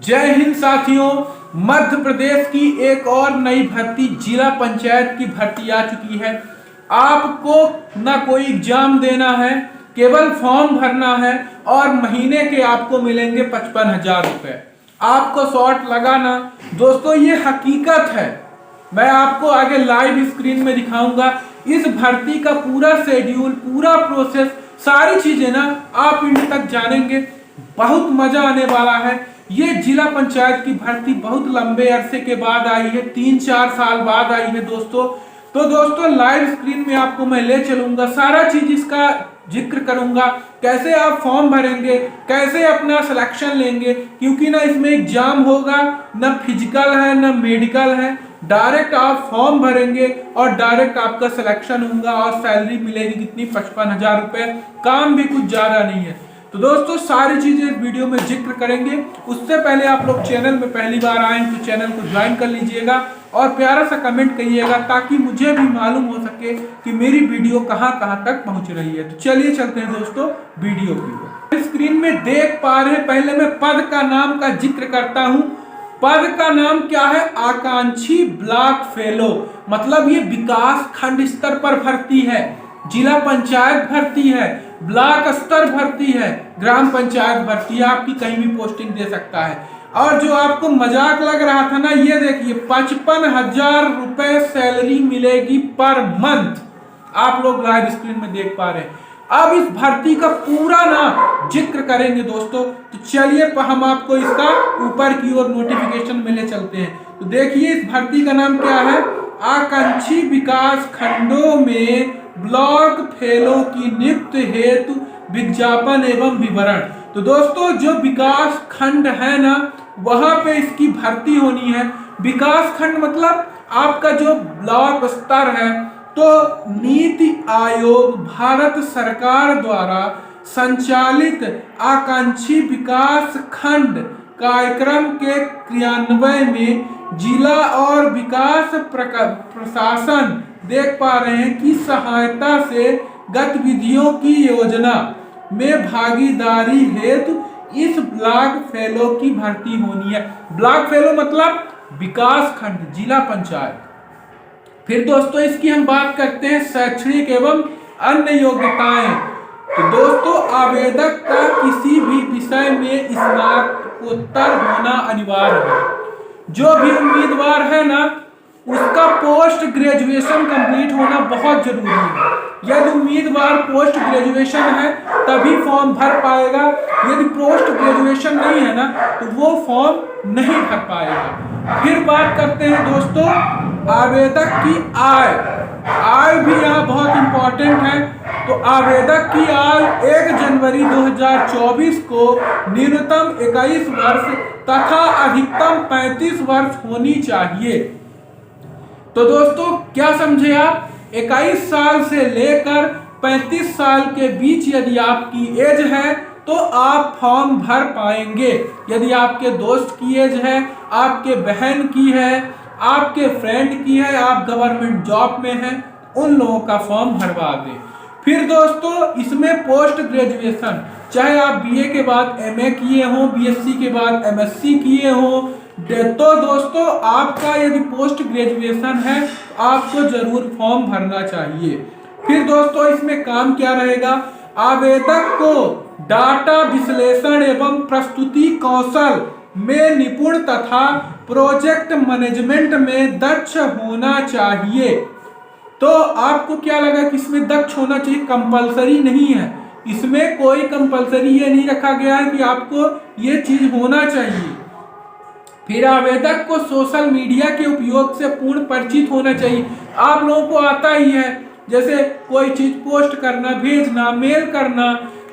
जय हिंद साथियों। मध्य प्रदेश की एक और नई भर्ती जिला पंचायत की भर्ती आ चुकी है। आपको ना कोई एग्जाम देना है, केवल फॉर्म भरना है और महीने के आपको मिलेंगे 55,000 रुपए। आपको शॉर्ट लगाना दोस्तों, ये हकीकत है। मैं आपको आगे लाइव स्क्रीन में दिखाऊंगा इस भर्ती का पूरा शेड्यूल, पूरा प्रोसेस, सारी चीजें ना आप इन तक जानेंगे। बहुत मजा आने वाला है। ये जिला पंचायत की भर्ती बहुत लंबे अरसे के बाद आई है, 3-4 साल बाद आई है दोस्तों। तो दोस्तों लाइव स्क्रीन में आपको मैं ले चलूंगा, सारा चीज इसका जिक्र करूंगा, कैसे आप फॉर्म भरेंगे, कैसे अपना सिलेक्शन लेंगे, क्योंकि ना इसमें एग्जाम होगा, ना फिजिकल है ना मेडिकल है। डायरेक्ट आप फॉर्म भरेंगे और डायरेक्ट आपका सिलेक्शन होगा और सैलरी मिलेगी कितनी, 55,000 रुपए। काम भी कुछ ज्यादा नहीं है। तो दोस्तों सारी चीजें इस वीडियो में जिक्र करेंगे। उससे पहले आप लोग चैनल में पहली बार आए तो चैनल को ज्वाइन कर लीजिएगा और प्यारा सा कमेंट करिएगा, ताकि मुझे भी मालूम हो सके कि मेरी वीडियो कहां कहां तक पहुंच रही है। तो चलिए चलते हैं दोस्तों वीडियो की ओर। स्क्रीन में देख पा रहे हैं, पहले मैं पद का नाम का जिक्र करता हूं। पद का नाम क्या है? आकांक्षी ब्लॉक फेलो। मतलब ये विकास खंड स्तर पर भर्ती है, जिला पंचायत भर्ती है, ब्लॉक स्तर भर्ती है, ग्राम पंचायत भर्ती है। आपकी कहीं भी पोस्टिंग दे सकता है। और जो आपको मजाक लग रहा था ना, ये देखिए 55,000 रुपए सैलरी मिलेगी पर मंथ। आप लोग लाइव स्क्रीन में देख पा रहे हैं। अब इस भर्ती का पूरा ना जिक्र करेंगे दोस्तों। तो चलिए हम आपको इसका ऊपर की ओर नोटिफिकेशन में ले चलते हैं। तो देखिए इस भर्ती का नाम क्या है? आकांक्षी विकास खंडों में ब्लॉक फेलो की नियुक्ति हेतु विज्ञापन एवं विवरण। तो दोस्तों जो विकास खंड है ना, वहां पे इसकी भर्ती होनी है। विकास खंड मतलब आपका जो ब्लॉक स्तर है, तो नीति आयोग भारत सरकार द्वारा संचालित आकांक्षी विकास खंड कार्यक्रम के क्रियान्वयन में जिला और विकास प्रशासन देख पा रहे हैं कि सहायता से गतिविधियों की योजना में भागीदारी हेतु इस ब्लॉक फेलो की भर्ती होनी है। ब्लॉक फेलो मतलब विकास खंड, जिला पंचायत। फिर दोस्तों इसकी हम बात करते हैं शैक्षणिक एवं अन्य योग्यताएं। तो दोस्तों आवेदक का किसी भी विषय में स्नातकोत्तर होना अनिवार्य है। जो भी उम्मीदवार है ना, उसका पोस्ट ग्रेजुएशन कंप्लीट होना बहुत जरूरी है। यदि उम्मीदवार पोस्ट ग्रेजुएशन है तभी फॉर्म भर पाएगा। यदि पोस्ट ग्रेजुएशन नहीं है ना, तो वो फॉर्म नहीं भर पाएगा। फिर बात करते हैं दोस्तों आवेदक की आय। आय भी यहाँ बहुत इंपॉर्टेंट है। तो आवेदक की आय 1 जनवरी 2024 को न्यूनतम 21 वर्ष तथा अधिकतम 35 वर्ष होनी चाहिए। तो दोस्तों क्या समझे आप? 21 साल से लेकर 35 साल के बीच यदि आपकी एज है तो आप फॉर्म भर पाएंगे। यदि आपके दोस्त की एज है, आपके बहन की है, आपके फ्रेंड की है, आप गवर्नमेंट जॉब में हैं, उन लोगों का फॉर्म भरवा दें। फिर दोस्तों इसमें पोस्ट ग्रेजुएशन, चाहे आप बीए के बाद एमए किए हों, बीएससी के बाद एमएससी किए हों, तो दोस्तों आपका यदि पोस्ट ग्रेजुएशन है तो आपको जरूर फॉर्म भरना चाहिए। फिर दोस्तों इसमें काम क्या रहेगा? आवेदक को डाटा विश्लेषण एवं प्रस्तुति कौशल में निपुण तथा प्रोजेक्ट मैनेजमेंट में दक्ष होना चाहिए। तो आपको क्या लगा कि इसमें दक्ष होना चाहिए? कंपलसरी नहीं है, इसमें कोई कंपलसरी ये नहीं रखा गया है कि आपको ये चीज होना चाहिए। फिर आवेदक को सोशल मीडिया के उपयोग से पूर्ण परिचित होना चाहिए। आप लोगों को आता ही है, जैसे कोई चीज पोस्ट करना, भेजना, मेल करना,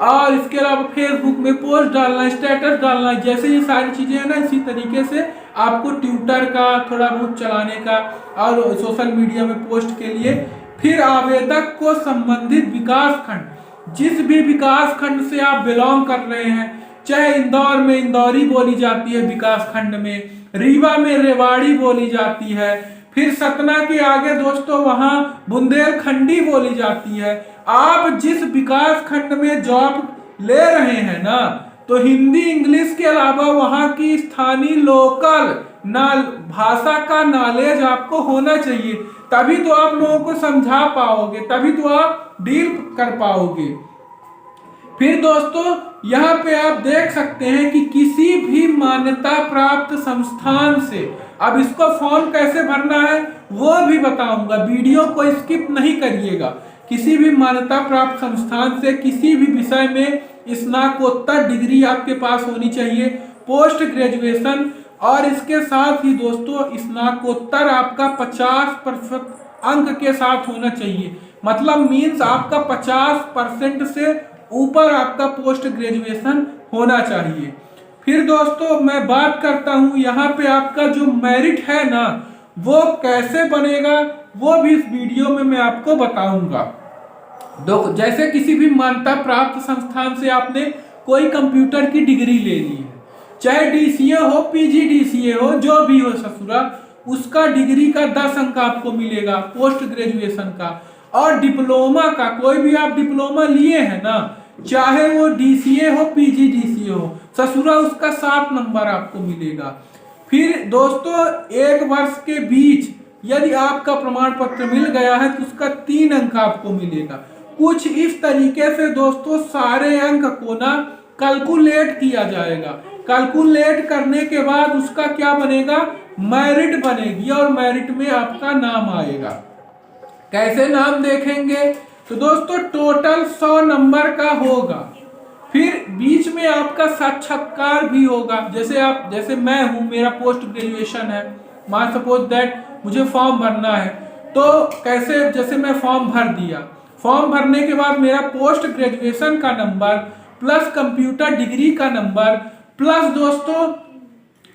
और इसके अलावा फेसबुक में पोस्ट डालना, स्टेटस डालना, जैसे ये सारी चीजें हैं ना, इसी तरीके से आपको ट्विटर का थोड़ा बहुत चलाने का और सोशल मीडिया में पोस्ट के लिए। फिर आवेदक को संबंधित विकास खंड, जिस भी विकास खंड से आप बिलोंग कर रहे हैं, चाहे इंदौर में इंदौरी बोली जाती है विकास खंड में, रीवा में रेवाड़ी बोली जाती है, फिर सतना के आगे दोस्तों वहां बुंदेलखंडी बोली जाती है। आप जिस विकास खंड में जॉब ले रहे हैं ना, तो हिंदी इंग्लिश के अलावा वहाँ की स्थानीय लोकल भाषा का नॉलेज आपको होना चाहिए, तभी तो आप लोगों को समझा पाओगे, तभी तो आप डील कर पाओगे। फिर दोस्तों यहाँ पे आप देख सकते हैं कि किसी भी मान्यता प्राप्त संस्थान से, अब इसको फॉर्म कैसे भरना है वो भी बताऊंगा, वीडियो को स्किप नहीं करिएगा। किसी भी मान्यता प्राप्त संस्थान से किसी भी विषय में स्नातकोत्तर डिग्री आपके पास होनी चाहिए, पोस्ट ग्रेजुएशन, और इसके साथ ही दोस्तों स्नातकोत्तर आपका 50% अंक के साथ होना चाहिए, मतलब मीन्स आपका 50% से ऊपर आपका पोस्ट ग्रेजुएशन होना चाहिए। फिर दोस्तों मैं बात करता हूं यहाँ पे आपका जो मेरिट है ना वो कैसे बनेगा, वो भी इस वीडियो में मैं आपको बताऊंगा। जैसे किसी भी मान्यता प्राप्त संस्थान से आपने कोई कंप्यूटर की डिग्री ले ली है, चाहे डीसीए हो, पीजीडीसीए हो, जो भी हो ससुरा, उसका डिग्री का 10 अंक आपको मिलेगा पोस्ट ग्रेजुएशन का। और डिप्लोमा का, कोई भी आप डिप्लोमा लिए हैं ना, चाहे वो डीसीए हो, पीजीडीसीए हो, ससुरा उसका 7 नंबर आपको मिलेगा। फिर दोस्तों 1 वर्ष के बीच यदि आपका प्रमाण पत्र मिल गया है तो उसका 3 अंक आपको मिलेगा। कुछ इस तरीके से दोस्तों सारे अंक को ना कैलकुलेट किया जाएगा। कैलकुलेट करने के बाद उसका क्या बनेगा, मेरिट बनेगी, और मेरिट में आपका नाम आएगा। कैसे नाम देखेंगे, तो दोस्तों टोटल 100 नंबर का होगा। फिर बीच में आपका साक्षात्कार भी होगा। जैसे मैं हूं, मेरा पोस्ट ग्रेजुएशन है, मान सपोज दैट मुझे फॉर्म भरना है, तो कैसे, जैसे मैं फॉर्म भर दिया, फॉर्म भरने के बाद मेरा पोस्ट ग्रेजुएशन का नंबर प्लस कंप्यूटर डिग्री का नंबर प्लस दोस्तों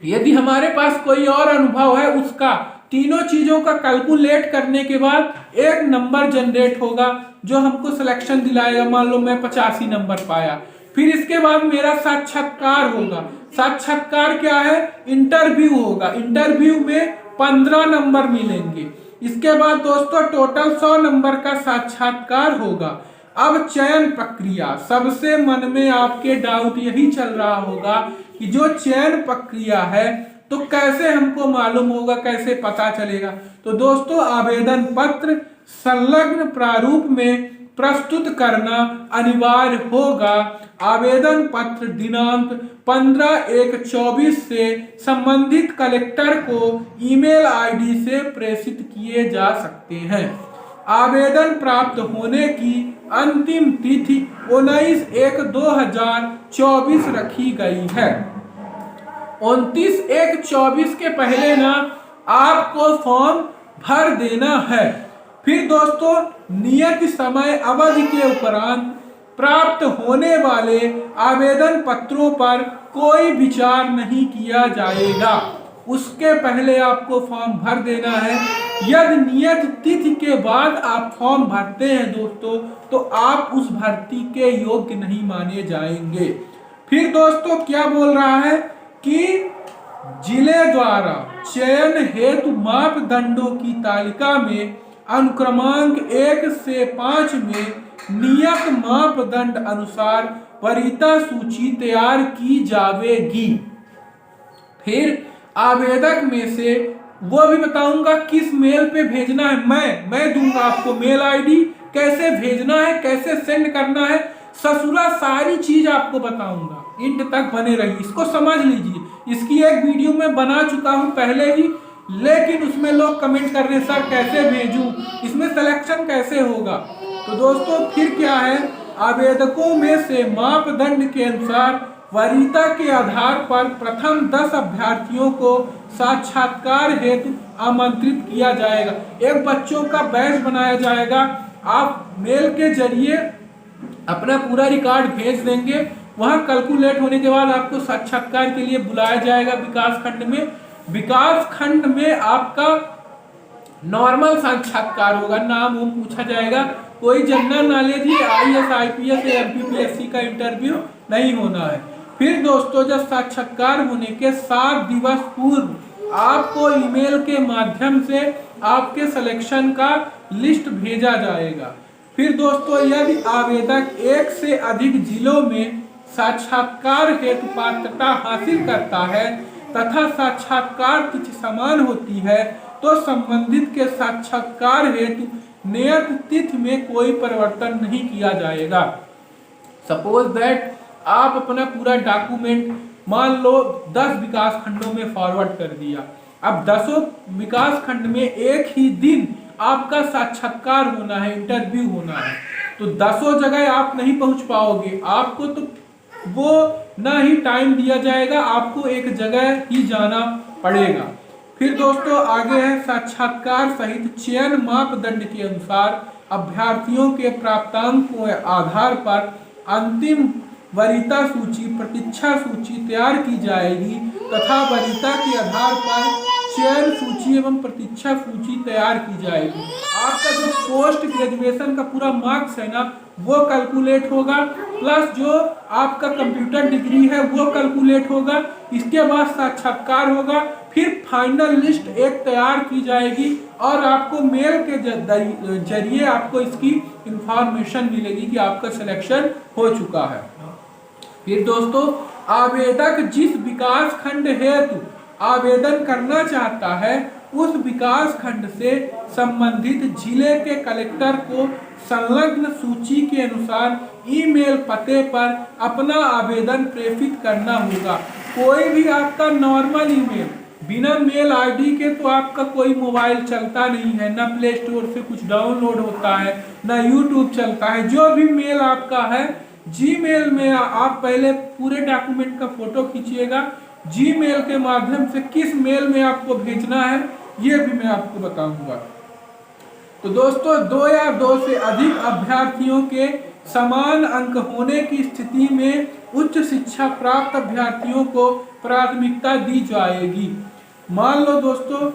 यदि हमारे पास कोई और अनुभव है उसका, तीनों चीजों का कैलकुलेट करने के बाद एक नंबर जनरेट होगा जो हमको सिलेक्शन दिलाएगा। मान लो मैं 85 नंबर पाया। फिर इसके बाद मेरा साक्षात्कार होगा। साक्षात्कार क्या है, इंटरव्यू होगा। इंटरव्यू में 15 नंबर मिलेंगे। इसके बाद दोस्तों टोटल 100 नंबर का साक्षात्कार होगा। अब चयन प्रक्रिया, सबसे मन में आपके डाउट यही चल रहा होगा कि जो चयन प्रक्रिया है तो कैसे हमको मालूम होगा, कैसे पता चलेगा। तो दोस्तों आवेदन पत्र संलग्न प्रारूप में प्रस्तुत करना अनिवार्य होगा। आवेदन पत्र दिनांक 15/1/24 से संबंधित कलेक्टर को ईमेल आईडी से प्रेषित किए जा सकते हैं। आवेदन प्राप्त होने की अंतिम तिथि 19/1/2024 रखी गई है। 29/1/24 के पहले ना आपको फॉर्म भर देना है। फिर दोस्तों नियत समय अवधि के उपरांत प्राप्त होने वाले आवेदन पत्रों पर कोई विचार नहीं किया जाएगा। उसके पहले आपको फॉर्म भर देना है। यदि नियत तिथि के बाद आप फॉर्म भरते हैं दोस्तों तो आप उस भर्ती के योग्य नहीं माने जाएंगे। फिर दोस्तों क्या बोल रहा है कि जिले द्वारा चयन हेतु मापदंडों की तालिका में अनुक्रमांक 1 से 5 में नियत मापदंड अनुसार वरीयता सूची तैयार की जाएगी। फिर आवेदक में से वो भी बताऊंगा किस मेल पे भेजना है। मैं दूंगा आपको मेल आईडी, कैसे भेजना है, कैसे सेंड करना है, ससुरा सारी चीज आपको बताऊंगा। इंड तक बने रहिए, इसको समझ लीजिए। इसकी एक वीडियो मैं बना चुका हूं पहले ही, लेकिन उसमें लोग कमेंट कर रहे सर कैसे भेजूं, इसमें सिलेक्शन कैसे होगा। तो दोस्तों फिर क्या है, आवेदकों में से मापदंड के अनुसार वरीयता के आधार पर प्रथम 10 अभ्यर्थियों को साक्षात्कार हेतु आमंत्रित किया जाएगा। एक बच्चों का बैच बनाया जाएगा। आप मेल के जरिए अपना पूरा रिकॉर्ड भेज देंगे, वहां कैलकुलेट होने के बाद आपको साक्षात्कार के लिए बुलाया जाएगा विकास खंड में। विकास खंड में आपका नॉर्मल साक्षात्कार होगा, नाम वो पूछा जाएगा, कोई जनरल नॉलेज ही IAS IPS या MPPSC का इंटरव्यू नहीं होना है। फिर दोस्तों जब साक्षात्कार होने के 7 दिवस पूर्व आपको ईमेल के माध्यम से आपके सिलेक्शन का लिस्ट भेजा जाएगा। फिर दोस्तों यदि आवेदक एक से अधिक जिलों में साक्षात्कार हेतु पात्रता हासिल करता है तथा साक्षात्कार तिथि समान होती है तो संबंधित के साक्षात्कार हेतु नियत तिथि में कोई परिवर्तन नहीं किया जाएगा। सपोज दैट आप अपना पूरा डॉक्यूमेंट मान लो 10 विकास खंडों में फॉरवर्ड कर दिया। अब 10 विकास खंड में एक ही दिन आपका साक्षात्कार होना है, इंटरव्यू होना है, तो 10 जगह आप नहीं पहुंच पाओगे। आपको तो वो ना ही टाइम दिया जाएगा, आपको एक जगह ही जाना पड़ेगा। फिर दोस्तों आगे है साक्षात्कार सहित चयन मापदंड के अनुसार अभ्यर्थियों के प्राप्तांकों के आधार पर अंतिम वरीयता सूची प्रतीक्षा सूची तैयार की जाएगी तथा वरीयता के आधार पर चयन सूची एवं प्रतीक्षा सूची तैयार की जाएगी। आपका जो पोस्ट ग्रेजुएशन का पूरा मार्क्स है ना वो कैलकुलेट होगा, प्लस जो आपका कंप्यूटर डिग्री है वो कैलकुलेट होगा। इसके बाद साक्षात्कार होगा, फिर फाइनल लिस्ट एक तैयार की जाएगी और आपको मेल के जरिए आपको इसकी इंफॉर्मेशन मिलेगी कि आपका सिलेक्शन हो चुका है। फिर दोस्तों आवेदक जिस विकास खंड हेतु आवेदन करना चाहता है उस विकास खंड से संबंधित जिले के कलेक्टर को संलग्न सूची के अनुसार ईमेल पते पर अपना आवेदन प्रेषित करना होगा। कोई भी आपका नॉर्मल ईमेल बिना मेल आईडी के तो आपका कोई मोबाइल चलता नहीं है, ना प्ले स्टोर से कुछ डाउनलोड होता है, ना यूट्यूब चलता है। जो भी मेल आपका है जीमेल में आप पहले पूरे डॉक्यूमेंट का फोटो खींचिएगा, जीमेल के माध्यम से किस मेल में आपको भेजना है ये भी मैं आपको बताऊंगा। तो दोस्तों 2 या 2 से अधिक अभ्यर्थियों के समान अंक होने की स्थिति में उच्च शिक्षा प्राप्त अभ्यर्थियों को प्राथमिकता दी जाएगी। मान लो दोस्तों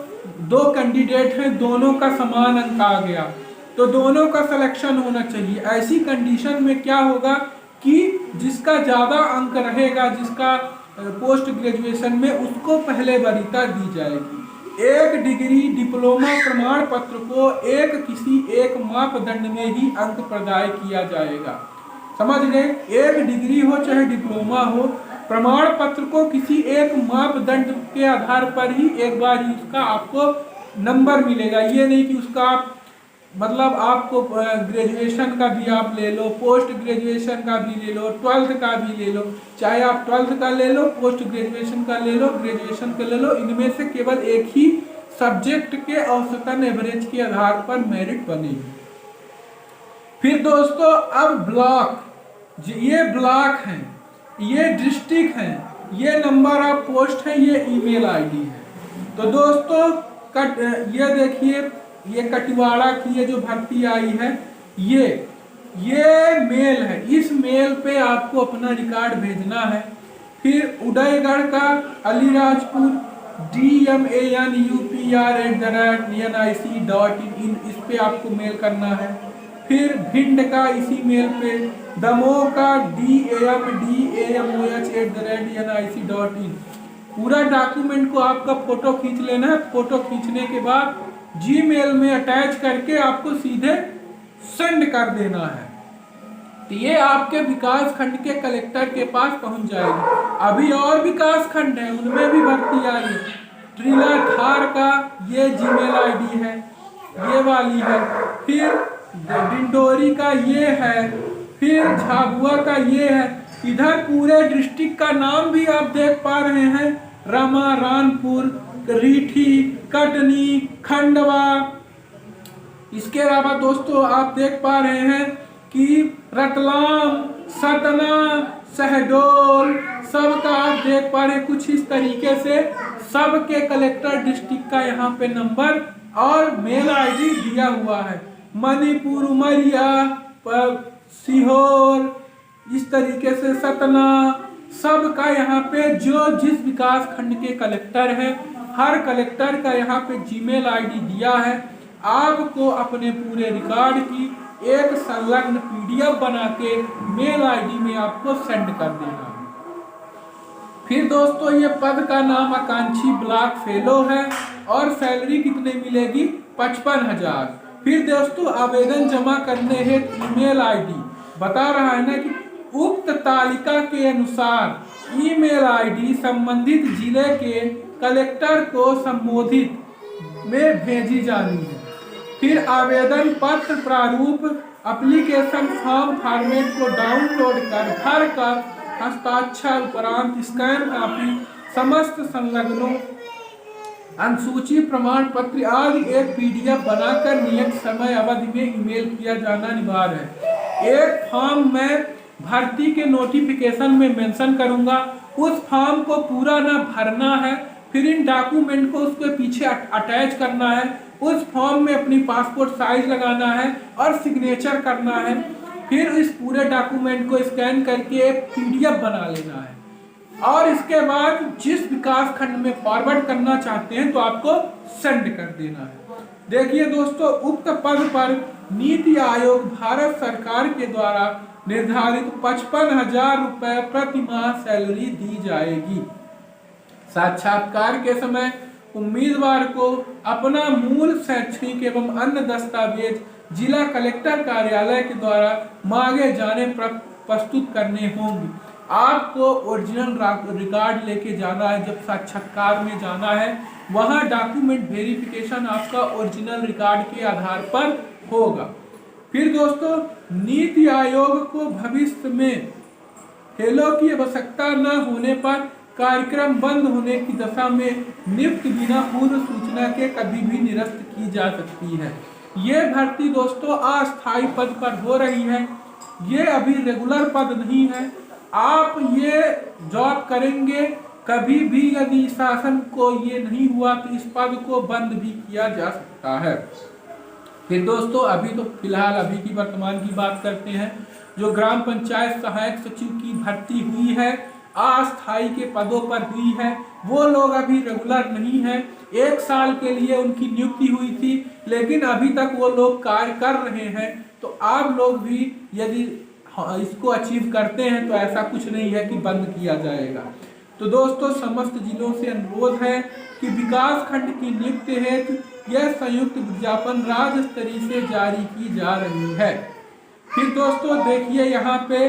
2 कैंडिडेट हैं, दोनों का समान अंक आ गया तो दोनों का सिलेक्शन होना चाहिए। ऐसी कंडीशन में क्या होगा कि जिसका ज़्यादा अंक रहेगा, जिसका पोस्ट ग्रेजुएशन में, उसको पहले वरीयता दी जाएगी। एक डिग्री डिप्लोमा प्रमाण पत्र को किसी एक मापदंड में ही अंक प्रदान किया जाएगा। समझ गए? एक डिग्री हो चाहे डिप्लोमा हो, प्रमाण पत्र को किसी एक मापदंड के आधार पर ही एक बार ही उसका आपको नंबर मिलेगा। ये नहीं कि उसका आप मतलब आपको ग्रेजुएशन का भी आप ले लो, पोस्ट ग्रेजुएशन का भी ले लो, 12th का भी ले लो, चाहे आप 12th का ले लो, पोस्ट ग्रेजुएशन का ले लो, ग्रेजुएशन का ले लो, इनमें से केवल एक ही सब्जेक्ट के औसतन एवरेज के आधार पर मेरिट बनेगी। फिर दोस्तों अब ब्लॉक, ये ब्लॉक हैं, ये डिस्ट्रिक्ट हैं, ये नंबर ऑफ पोस्ट है, ये ईमेल आईडी है। तो दोस्तों ये देखिए, ये कटिवाड़ा की ये जो भर्ती आई है ये मेल है, इस मेल पे आपको अपना रिकॉर्ड भेजना है। फिर उदयगढ़ का अलीराजपुर DMANUPR@nic.in इस पे आपको मेल करना है। फिर भिंड का इसी मेल पे, दमोह का DAMDAMOH@nic.in। पूरा डॉक्यूमेंट को आपका फोटो खींच लेना है। फोटो खींचने के बाद जीमेल में अटैच करके आपको सीधे सेंड कर देना है, तो ये आपके विकास खंड के कलेक्टर के पास पहुंच जाएगी। अभी और विकास खंड है, उनमें भी भर्ती आई है। ट्रिला थार का ये जीमेल आईडी है, ये वाली है। फिर डिंडोरी का ये है, फिर झाबुआ का ये है। इधर पूरे डिस्ट्रिक्ट का नाम भी आप देख पा रहे हैं, रमा, रानपुर, रीठी, कटनी, खंडवा। इसके अलावा दोस्तों आप देख पा रहे हैं कि रतलाम, सतना, शहडोल, सबका आप देख पा रहे हैं। कुछ इस तरीके से सबके कलेक्टर डिस्ट्रिक्ट का यहाँ पे नंबर और मेल आईडी दिया हुआ है। मणिपुर, उमरिया, सीहोर, इस तरीके से सतना, सबका यहाँ पे जो जिस विकास खंड के कलेक्टर है, हर कलेक्टर का यहाँ पे जीमेल आईडी दिया है। आपको अपने पूरे रिकॉर्ड की एक संलग्न PDF बना के मेल आईडी में आपको सेंड कर देना है। फिर दोस्तों ये पद का नाम आकांक्षी ब्लॉक फेलो है और सैलरी कितने मिलेगी? 55,000। फिर दोस्तों आवेदन जमा करने हेतु ईमेल आईडी बता रहा है ना कि उक्त तालिका के अनुसार ईमेल आईडी संबंधित जिले के कलेक्टर को संबोधित में भेजी जानी है। फिर आवेदन पत्र प्रारूप एप्लीकेशन फॉर्म फॉर्मेट को डाउनलोड कर भर कर हस्ताक्षर उपरांत स्कैन कॉपी समस्त संलग्नों अनुसूची प्रमाण पत्र आदि एक पीडीएफ बनाकर नियत समय अवधि में ईमेल किया जाना अनिवार्य है। एक फॉर्म मैं भर्ती के नोटिफिकेशन में मेंशन करूंगा, उस फॉर्म को पूरा ना भरना है, फिर इन डॉक्यूमेंट को उसके पीछे अटैच करना है, उस फॉर्म में अपनी पासपोर्ट साइज लगाना है और सिग्नेचर करना है, फिर इस पूरे डॉक्यूमेंट को स्कैन करके एक पीडीएफ बना लेना है और इसके बाद जिस विकास खंड में फॉरवर्ड करना चाहते हैं तो आपको सेंड कर देना है। देखिए दोस्तों, उक्त पद पर नीति आयोग भारत सरकार के द्वारा निर्धारित 55,000 रुपए प्रति माह सैलरी दी जाएगी। साक्षात्कार के समय उम्मीदवार को अपना मूल शैक्षणिक एवं अन्य दस्तावेज जिला कलेक्टर कार्यालय के द्वारा मांगे जाने प्रस्तुत करने होंगे। आपको ओरिजिनल रिकॉर्ड लेके जाना है। जब साक्षात्कार में जाना है वहाँ डॉक्यूमेंट वेरिफिकेशन आपका ओरिजिनल रिकॉर्ड के आधार पर होगा। फिर दोस्तों, नीति आयोग को भविष्य में फेलो की आवश्यकता न होने पर कार्यक्रम बंद होने की दशा में नियुक्त बिना पूर्व सूचना के कभी भी निरस्त की जा सकती है। ये भर्ती दोस्तों अस्थायी पद पर हो रही है, ये अभी रेगुलर पद नहीं है। आप ये जॉब करेंगे, कभी भी यदि शासन को ये नहीं हुआ तो इस पद को बंद भी किया जा सकता है। फिर दोस्तों, अभी तो फिलहाल अभी की वर्तमान की बात करते हैं। जो ग्राम पंचायत सहायक सचिव की भर्ती हुई है, अस्थायी के पदों पर हुई है, वो लोग अभी रेगुलर नहीं है। 1 साल के लिए उनकी नियुक्ति हुई थी, लेकिन अभी तक वो लोग कार्य कर रहे हैं। तो आप लोग भी यदि इसको अचीव करते हैं तो ऐसा कुछ नहीं है कि बंद किया जाएगा। तो दोस्तों, समस्त जिलों से अनुरोध है कि विकास खंड की नियुक्ति हेतु यह संयुक्त विज्ञापन राज्य स्तरीय से जारी की जा रही है। फिर दोस्तों देखिए, यहाँ पे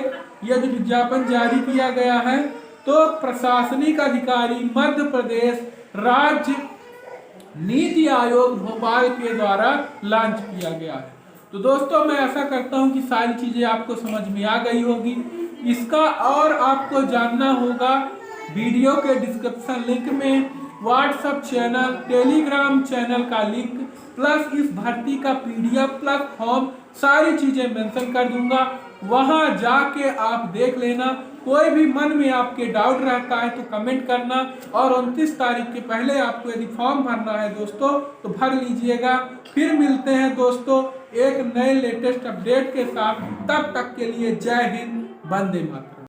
यह जो विज्ञापन जारी किया गया है तो प्रशासनिक अधिकारी मध्य प्रदेश राज्य नीति आयोग भोपाल के द्वारा लॉन्च किया गया है। तो दोस्तों, मैं ऐसा करता हूं कि सारी चीजें आपको समझ में आ गई होगी। इसका और आपको जानना होगा, वीडियो के डिस्क्रिप्शन लिंक में व्हाट्सएप चैनल, टेलीग्राम चैनल का लिंक प्लस इस भर्ती का पीडीएफ प्लस फॉर्म सारी चीजें मेंशन कर दूंगा। वहां जाके आप देख लेना। कोई भी मन में आपके डाउट रहता है तो कमेंट करना और 29 तारीख के पहले आपको यदि फॉर्म भरना है दोस्तों तो भर लीजिएगा। फिर मिलते हैं दोस्तों एक नए लेटेस्ट अपडेट के साथ। तब तक के लिए जय हिंद, वंदे मातरम।